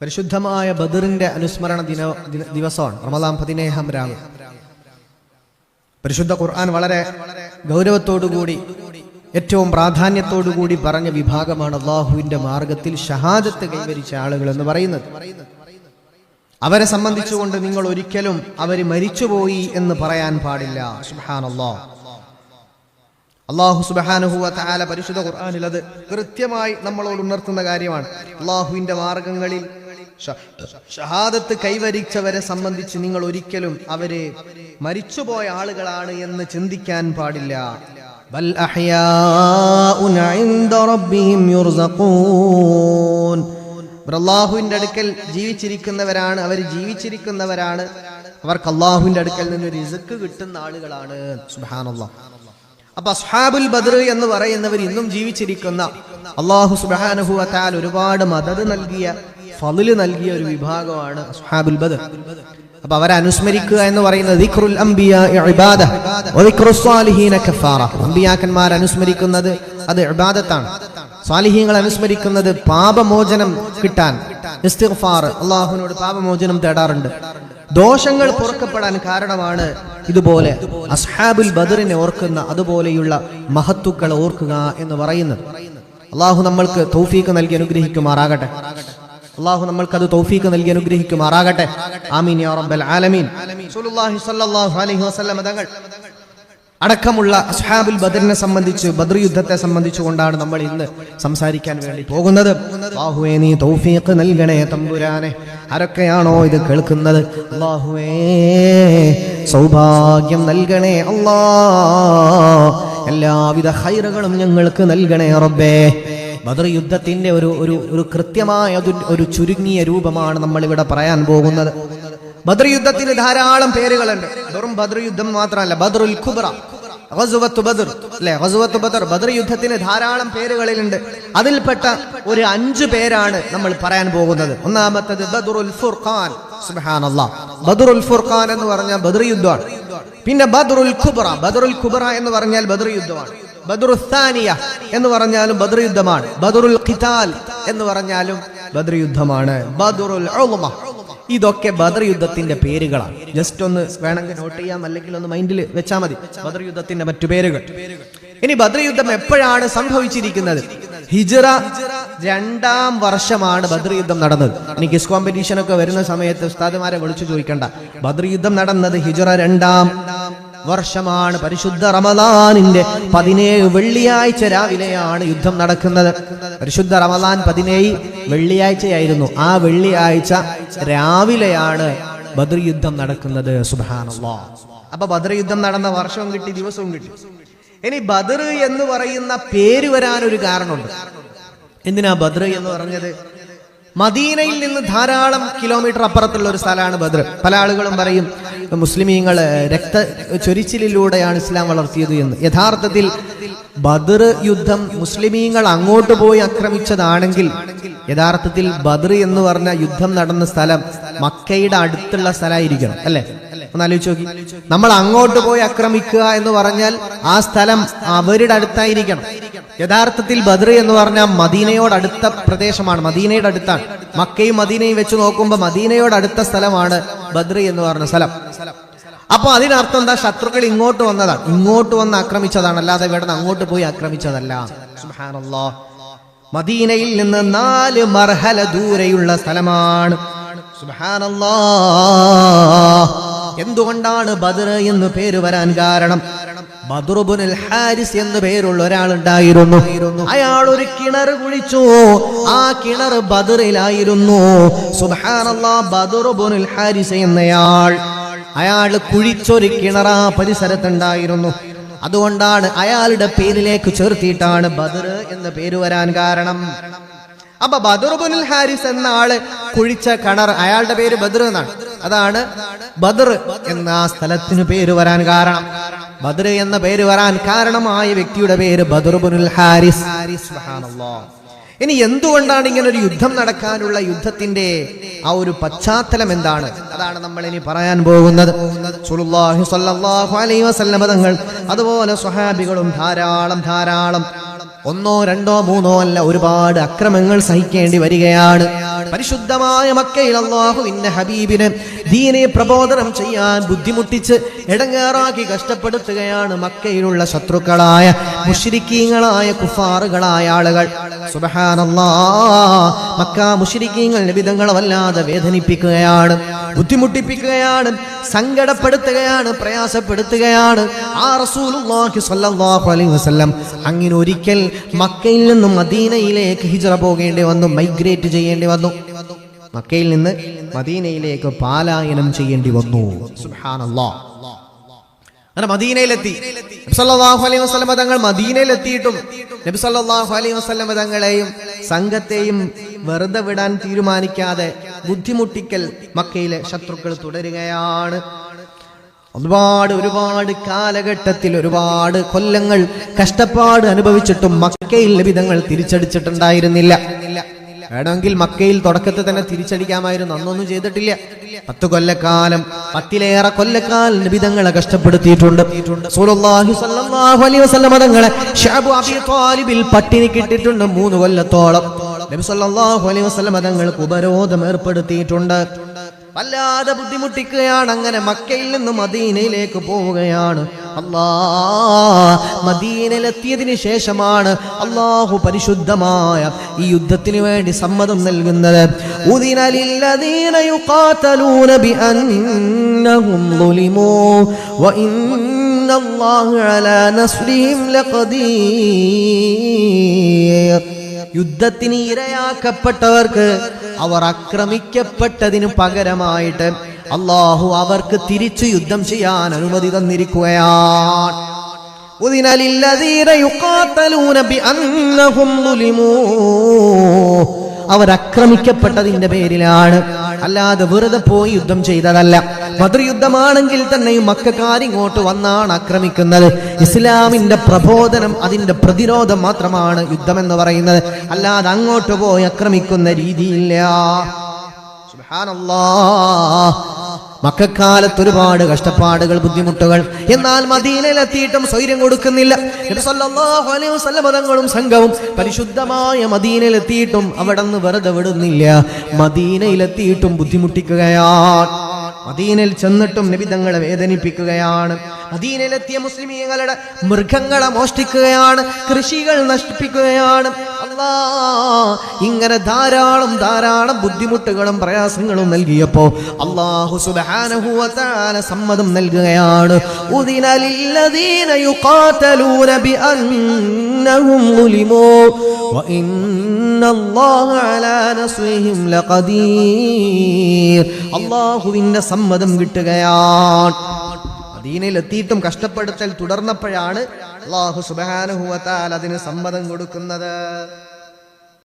പരിശുദ്ധമായ ബദറിന്റെ അനുസ്മരണ ദിവസമാണ് റമദാൻ 17-ാം രാവ്. പരിശുദ്ധ ഖുർആൻ വളരെ ഗൗരവത്തോടുകൂടി ഏറ്റവും പ്രാധാന്യത്തോടുകൂടി പറഞ്ഞ വിഭാഗമാണ് അള്ളാഹുവിന്റെ മാർഗത്തിൽ ഷഹാദത്ത് കൈവരിച്ച ആളുകൾ എന്ന് പറയുന്നത്. അവരെ സംബന്ധിച്ചുകൊണ്ട് നിങ്ങൾ ഒരിക്കലും അവര് മരിച്ചുപോയി എന്ന് പറയാൻ പാടില്ല. സുബ്ഹാനല്ലാഹ്. അല്ലാഹു സുബ്ഹാനഹു വ തആല പരിശുദ്ധ ഖുർആനിൽ അത് കൃത്യമായി നമ്മളോട് ഉണർത്തുന്ന കാര്യമാണ്. അള്ളാഹുവിന്റെ മാർഗങ്ങളിൽ ഷഹാദത്ത് കൈവരിച്ചവരെ സംബന്ധിച്ച് നിങ്ങൾ ഒരിക്കലും അവര് മരിച്ചുപോയ ആളുകളാണ് എന്ന് ചിന്തിക്കാൻ പാടില്ല. ബൽ അഹ്യാഉൻ ഇൻദ റബ്ബിഹിം യുർസഖൂൻ. അല്ലാഹുവിന്റെ അടുക്കൽ ജീവിച്ചിരിക്കുന്നവരാണ്, അവർ ജീവിച്ചിരിക്കുന്നവരാണ്, അവർക്ക് അല്ലാഹുവിന്റെ അടുക്കൽ നിന്ന് റിസ്ക് കിട്ടുന്ന ആളുകളാണ്. സുബ്ഹാനല്ലാഹ്. അപ്പൊ അസ്ഹാബുൽ ബദർ എന്ന് പറയുന്നവർ ഇന്നും ജീവിച്ചിരിക്കുന്ന, അല്ലാഹു സുബ്ഹാനഹു വ തആല ഒരുപാട് മദദ് നൽകിയ, ഫളില് നൽകിയ ഒരു വിഭാഗമാണ് അസ്ഹാബുൽ ബദർ. അപ്പൊ അവരെ അനുസ്മരിക്കുക എന്ന് പറയുന്നത് ദിക്റുൽ അംബിയാഇ ഇബാദ വ ദിക്റുസ് സാലിഹീന കഫാറ. അംബിയാക്കന്മാരെ അനുസ്മരിക്കുന്നത് അത് ഇബാദത്താണ്. സാലിഹീങ്ങൾ അനുസ്മരിക്കുന്നത് പാപമോചനം കിട്ടാൻ, ഇസ്തിഗ്ഫാർ, അല്ലാഹുവിനോട് പാപമോചനം തേടാറുണ്ട്. ദോഷങ്ങൾ പൊറുക്കപ്പെടാൻ കാരണമാണ് ഇതുപോലെ അസ്ഹാബുൽ ബദറിനെ ഓർക്കുന്ന, അതുപോലെയുള്ള മഹത്തുക്കളെ ഓർക്കുക എന്ന് പറയുന്നത്. അല്ലാഹു നമ്മൾക്ക് തൗഫീഖ് നൽകി അനുഗ്രഹിക്കുമാറാകട്ടെ. അല്ലാഹു നമ്മൾക്ക് അത് തൗഫീഖ് നൽകി അനുഗ്രഹിക്കുമാറാകട്ടെ. ആമീൻ യാ റബ്ബൽ ആലമീൻ. റസൂലുള്ളാഹി സ്വല്ലല്ലാഹു അലൈഹി വസല്ലം തങ്ങൾ അടക്കമുള്ള അസ്ഹാബുൽ ബദറിനെ സംബന്ധിച്ച്, ബദർ യുദ്ധത്തെ സംബന്ധിച്ചുകൊണ്ടാണ് നമ്മൾ ഇന്ന് സംസാരിക്കാൻ വേണ്ടി പോകുന്നത്. അല്ലാഹുവേ നീ തൗഫീഖ് നൽകണേ തമ്പുരാനെ. ആരൊക്കെയാണോ ഇത് കേൾക്കുന്നത്, അല്ലാഹുവേ സൗഭാഗ്യം നൽകണേ അല്ലാഹ്. എല്ലാവിധ ഖൈറുകളും ഞങ്ങൾക്ക് നൽകണേ റബ്ബേ. ബദർ യുദ്ധത്തിന്റെ ഒരു കൃത്യമായ ഒരു ചുരുങ്ങിയ രൂപമാണ് നമ്മൾ ഇവിടെ പറയാൻ പോകുന്നത്. ബദർ യുദ്ധത്തിന് ധാരാളം പേരുകളുണ്ട്. വെറും ബദർ യുദ്ധം മാത്രമല്ല, ബദറുൽ കുബ്ര, ഗസ്വത്ത് ബദർ, അല്ലേ, ഗസ്വത്ത് ബദർ, ബദർ യുദ്ധത്തിന് ധാരാളം പേരുകളിലുണ്ട്. അതിൽപ്പെട്ട ഒരു 5 പേരാണ് നമ്മൾ പറയാൻ പോകുന്നത്. ഒന്നാമത്തത് ബദറുൽ ഫുർഖാൻ. സുബ്ഹാനല്ലാഹ്. ബദറുൽ ഫുർഖാൻ എന്ന് പറഞ്ഞാൽ ബദർ യുദ്ധമാണ്. പിന്നെ ബദറുൽ കുബ്ര, ബദറുൽ കുബ്ര എന്ന് പറഞ്ഞാൽ ബദർ യുദ്ധമാണ്. ബദറുൽ സാനിയ എന്ന് പറഞ്ഞാലും ബദർ യുദ്ധമാണ്. ബദറുൽ ഖിതാൽ എന്ന് പറഞ്ഞാലും ബദർ യുദ്ധമാണ്. ബദറുൽ ഉൾമ, ഇതൊക്കെ ബദർ യുദ്ധത്തിന്റെ പേരുകളാണ്. ജസ്റ്റ് ഒന്ന് വേണമെങ്കിൽ നോട്ട് ചെയ്യാം, അല്ലെങ്കിൽ ഒന്ന് മൈൻഡിൽ വെച്ചാൽ മതി ബദർ യുദ്ധത്തിന്റെ മറ്റു പേരുകൾ. ഇനി ബദർ യുദ്ധം എപ്പോഴാണ് സംഭവിച്ചിരിക്കുന്നത്? ഹിജ്റ 2-ാം വർഷമാണ് ബദർ യുദ്ധം നടന്നത്. ഇനി ക്വിസ് കോമ്പറ്റീഷൻ ഒക്കെ വരുന്ന സമയത്ത് ഉസ്താദുമാരെ വിളിച്ചു ചോദിക്കണ്ട. ബദർ യുദ്ധം നടന്നത് ഹിജ്റ 2-ാം വർഷമാണ്. പരിശുദ്ധ റമദാനിന്റെ 17 വെള്ളിയാഴ്ച രാവിലെയാണ് യുദ്ധം നടക്കുന്നത്. പരിശുദ്ധ റമദാൻ 17 വെള്ളിയാഴ്ചയായിരുന്നു. ആ വെള്ളിയാഴ്ച രാവിലെയാണ് ബദർ യുദ്ധം നടക്കുന്നത്. സുബ്ഹാനല്ലാഹ്. അപ്പൊ ബദർ യുദ്ധം നടന്ന വർഷവും കിട്ടി, ദിവസവും കിട്ടി. ഇനി ബദർ എന്ന് പറയുന്ന പേര് വരാനൊരു കാരണമുണ്ട്. എന്തിനാ ബദർ എന്ന് പറഞ്ഞത്? മദീനയിൽ നിന്ന് ധാരാളം കിലോമീറ്റർ അപ്പുറത്തുള്ള ഒരു സ്ഥലമാണ് ബദർ. പല ആളുകളും പറയും മുസ്ലിമീങ്ങൾ രക്ത ചൊരിച്ചിലൂടെയാണ് ഇസ്ലാം വളർത്തിയത് എന്ന്. യഥാർത്ഥത്തിൽ ബദർ യുദ്ധം മുസ്ലിമീങ്ങൾ അങ്ങോട്ട് പോയി ആക്രമിച്ചതാണെങ്കിൽ യഥാർത്ഥത്തിൽ ബദർ എന്ന് പറഞ്ഞ യുദ്ധം നടന്ന സ്ഥലം മക്കയുടെ അടുത്തുള്ള സ്ഥലമായിരിക്കണം, അല്ലേ? ഒന്ന് ആലോചിച്ച് നോക്കി. നമ്മൾ അങ്ങോട്ട് പോയി ആക്രമിക്കുക എന്ന് പറഞ്ഞാൽ ആ സ്ഥലം അവരുടെ അടുത്തായിരിക്കണം. യഥാർത്ഥത്തിൽ ബദർ എന്ന് പറഞ്ഞാൽ മദീനയോട് അടുത്ത പ്രദേശമാണ്, മദീനയുടെ അടുത്താണ്. മക്കയും മദീനയും വെച്ച് നോക്കുമ്പോൾ മദീനയോട് അടുത്ത സ്ഥലമാണ് ബദർ എന്ന് പറഞ്ഞ സ്ഥലം. അപ്പൊ അതിനർത്ഥം എന്താ? ശത്രുക്കൾ ഇങ്ങോട്ട് വന്നതാണ്, ഇങ്ങോട്ട് വന്ന് ആക്രമിച്ചതാണ്, അല്ലാതെ ഇവിടെ നിന്ന് അങ്ങോട്ട് പോയി ആക്രമിച്ചതല്ല. സുബ്ഹാനല്ലാഹ്. മദീനയിൽ നിന്ന് 4 മർഹല ദൂരെയുള്ള സ്ഥലമാണ്. സുബ്ഹാനല്ലാഹ്. എന്തുകൊണ്ടാണ് ബദർ എന്ന് പേര് വരാൻ കാരണം? ബദർ ഇബ്നുൽ ഹാരിസ് എന്ന് പേരുള്ള ഒരാളുണ്ടായിരുന്നു. അയാൾ ഒരു കിണർ കുഴിച്ചു. ആ കിണർ ബദറിലായിരുന്നു. സുബ്ഹാനല്ലാഹ്. ബദർ ഇബ്നുൽ ഹാരിസ് എന്നയാൾ, അയാൾ കുഴിച്ചൊരു കിണർ ആ പരിസരത്തുണ്ടായിരുന്നു. അതുകൊണ്ടാണ് അയാളുടെ പേരിലേക്ക് ചേർത്തിയിട്ടാണ് ബദർ എന്ന പേര് വരാൻ കാരണം. അപ്പൊ ബദർ ഇബ്നുൽ ഹാരിസ് എന്ന ആള് കുഴിച്ച കിണർ, അയാളുടെ പേര് ബദർ എന്നാണ്. അതാണ് ബദർ എന്ന ആ സ്ഥലത്തിന് പേര് വരാൻ കാരണം. ബദർ എന്ന പേര് വരാൻ കാരണമായ വ്യക്തിയുടെ പേര് ബദർ ഇബ്നുൽ ഹാരിസ്. സുബ്ഹാനല്ലാഹ്. ഇനി എന്തുകൊണ്ടാണ് ഇങ്ങനെ ഒരു യുദ്ധം നടക്കാനുള്ള യുദ്ധത്തിന്റെ ആ ഒരു പശ്ചാത്തലം എന്താണ്? അതാണ് നമ്മൾ ഇനി പറയാൻ പോകുന്നത്. റസൂലുള്ളാഹി സ്വല്ലല്ലാഹു അലൈഹി വസല്ലം തങ്ങൾ അതുപോലെ സ്വഹാബികളും ധാരാളം ഒന്നോ രണ്ടോ മൂന്നോ അല്ല, ഒരുപാട് അക്രമങ്ങൾ സഹിക്കേണ്ടി വരികയാണ്. പരിശുദ്ധമായ മക്കയിൽ അല്ലാഹുവിന്റെ ഹബീബിനെ ദീനെ പ്രബോധനം ചെയ്യാൻ ബുദ്ധിമുട്ടിച്ച് ഇടങ്ങേറാക്കി കഷ്ടപ്പെടുത്തുകയാണ് മക്കയിലുള്ള ശത്രുക്കളായ മുശ്രിക്കീങ്ങളായ കുഫാറുകളായ ആളുകൾ. സുബ്ഹാനല്ലാഹ്, മക്ക മുശ്രിക്കീങ്ങൾ നബി തങ്ങളെ വല്ലാതെ വേദനിപ്പിക്കുകയാണ്, ബുദ്ധിമുട്ടിപ്പിക്കുകയാണ്, സങ്കടപ്പെടുത്തുകയാണ്, പ്രയാസപ്പെടുത്തുകയാണ്. ആ റസൂലുള്ളാഹി സ്വല്ലല്ലാഹു അലൈഹി വസല്ലം അങ്ങനെ ഒരിക്കൽ മക്കയിൽ നിന്നും മദീനയിലേക്ക് ഹിജ്റ പോകേണ്ടി വന്നു, മൈഗ്രേറ്റ് ചെയ്യേണ്ടി വന്നു. മക്കയിൽ നിന്ന് മദീനയിലേക്ക് പലായനം ചെയ്യേണ്ടി വന്നു. സുബ്ഹാനല്ലാഹ്. അങ്ങനെ മദീനയിലെത്തി. നബി സല്ലല്ലാഹു അലൈഹി വസല്ലം തങ്ങൾ മദീനയിലെത്തിയിട്ടും നബി സല്ലല്ലാഹു അലൈഹി വസല്ലം തങ്ങളെയും സംഘത്തെയും വെറുതെ വിടാൻ തീരുമാനിക്കാതെ ബുദ്ധിമുട്ടിക്കൽ മക്കയിലെ ശത്രുക്കൾ തുടരുകയാണ്. ഒരുപാട് കാലഘട്ടത്തിൽ ഒരുപാട് കൊല്ലങ്ങൾ കഷ്ടപ്പാട് അനുഭവിച്ചിട്ടും മക്കയിൽ നബി തങ്ങൾ തിരിച്ചടിച്ചിട്ടുണ്ടായിരുന്നില്ല. വേണമെങ്കിൽ മക്കയിൽ തുടക്കത്തിൽ തന്നെ തിരിച്ചടിക്കാമായിരുന്നു, അന്നൊന്നും ചെയ്തിട്ടില്ല. 10 കൊല്ലക്കാലം, 10-ലേറെ കൊല്ലക്കാലം നബി തങ്ങളെ കഷ്ടപ്പെടുത്തിയിട്ടുണ്ട്. റസൂലുള്ളാഹി സ്വല്ലല്ലാഹു അലൈഹി വസല്ലം തങ്ങളെ ശഅബ് അബീ ത്വാലിബിൽ പട്ടിണിക്ക് ഇട്ടിട്ടുണ്ട് 3 കൊല്ലത്തോളം. നബി സല്ലല്ലാഹു അലൈഹി വസല്ലം തങ്ങൾക്ക് ഉപരോധം ഏർപ്പെടുത്തിയിട്ടുണ്ട്. വല്ലാതെ ബുദ്ധിമുട്ടിക്കുകയാണ്. അങ്ങനെ മക്കയിൽ നിന്ന് മദീനയിലേക്ക് പോവുകയാണ്. മദീനയിലെത്തിയതിനു ശേഷമാണ് അല്ലാഹു പരിശുദ്ധമായ ഈ യുദ്ധത്തിന് വേണ്ടി സമ്മതം നൽകുന്നത്. ഉദിന ലില്ലദീന യുഖാതലൂന ബിഅന്നഹും ളുലിമൂ വഇന്നല്ലാഹു അലാ നസ്രിഹിം ലഖദീർ. യുദ്ധത്തിന് ഇരയാക്കപ്പെട്ടവർക്ക് അവർ ആക്രമിക്കപ്പെട്ടതിന് പകരമായിട്ട് അല്ലാഹു അവർക്ക് തിരിച്ചു യുദ്ധം ചെയ്യാൻ അനുമതി തന്നിരിക്കുകയാണ്. ഉദിന ലില്ലദീന യുഖാതലൂന ബിഅന്നഹും ളുലിമൂ. അവർ ആക്രമിക്കപ്പെട്ടതിന്റെ പേരിലാണ്, അല്ലാതെ വെറുതെ പോയി യുദ്ധം ചെയ്തതല്ല. ബദർ യുദ്ധമാണെങ്കിൽ തന്നെയും മക്കക്കാരിങ്ങോട്ട് വന്നാണ് ആക്രമിക്കുന്നത്. ഇസ്ലാമിന്റെ പ്രബോധനം, അതിന്റെ പ്രതിരോധം മാത്രമാണ് യുദ്ധം എന്ന് പറയുന്നത്, അല്ലാതെ അങ്ങോട്ട് പോയി ആക്രമിക്കുന്ന രീതിയില്ല. സുബ്ഹാനല്ലാഹ്. മക്കക്കാലത്ത് ഒരുപാട് കഷ്ടപ്പാടുകൾ, ബുദ്ധിമുട്ടുകൾ. എന്നാൽ മദീനയിലെത്തിയിട്ടും സ്വൈര്യം കൊടുക്കുന്നില്ല. നബി സല്ലല്ലാഹു അലൈഹി വസല്ലം തങ്ങളും സംഘവും പരിശുദ്ധമായ മദീനയിലെത്തിയിട്ടും അവിടെ നിന്ന് വെറുതെ വിടുന്നില്ല. മദീനയിലെത്തിയിട്ടും ബുദ്ധിമുട്ടിക്കുകയാണ്. മദീനയിൽ ചെന്നിട്ടും നബി തങ്ങളെ വേദനിപ്പിക്കുകയാണ്. മദീനയിലെത്തിയ മുസ്ലിമീങ്ങളുടെ മൃഗങ്ങളെ മോഷ്ടിക്കുകയാണ്, കൃഷികൾ നശിപ്പിക്കുകയാണ്. ഇങ്ങനെ ധാരാളം ബുദ്ധിമുട്ടുകളും പ്രയാസങ്ങളും നൽകിയപ്പോ അല്ലാഹു സുബ്ഹാനഹു വ തആല സമ്മതം നൽകുകയാണ്. ഉദിന ലില്ലദീന യുഖാതലൂന ബിഅന്നഹും ളുലിമൂ വഇന്നല്ലാഹു അലാ നസ്രിഹിം ലഖദീർ. അല്ലാഹുവിന്റെ സമ്മതം കിട്ടുകയാണ്. മദീനയിലെത്തിയിട്ടും കഷ്ടപ്പെടുത്തൽ തുടർന്നപ്പോഴാണ് അല്ലാഹു സുബ്ഹാനഹു വ തആല അതിന് സമ്മതം കൊടുക്കുന്നത്.